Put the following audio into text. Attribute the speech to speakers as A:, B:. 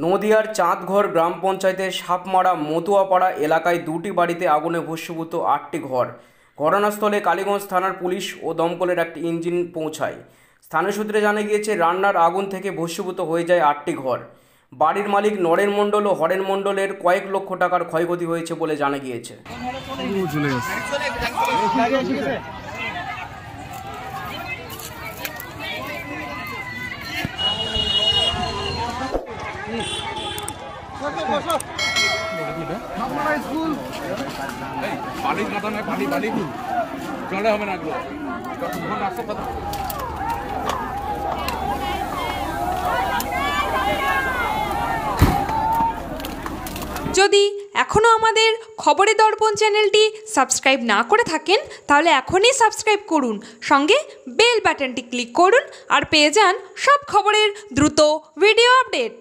A: নদিয়ার চাঁদঘর গ্রাম পঞ্চায়েতের সাপমারা মতুয়াপাড়া এলাকায় দুটি বাড়িতে আগুনে ভস্মীভূত 8টি ঘর। ঘটনাস্থলে কালীগঞ্জ থানার পুলিশ ও দমকলের একটি ইঞ্জিন পৌঁছায়। স্থানীয় সূত্রে জানা গিয়েছে, রান্নার আগুন থেকে ভস্মীভূত হয়ে যায় 8টি ঘর। বাড়ির মালিক নরেন মণ্ডল ও হরেন মণ্ডলের কয়েক লক্ষ টাকার ক্ষয়ক্ষতি হয়েছে বলে জানা গিয়েছে।
B: যদি এখনও আমাদের খবরের দর্পণ চ্যানেলটি সাবস্ক্রাইব না করে থাকেন, তাহলে এখনই সাবস্ক্রাইব করুন, সঙ্গে বেল বাটনটি ক্লিক করুন আর পেয়ে যান সব খবরের দ্রুত ভিডিও আপডেট।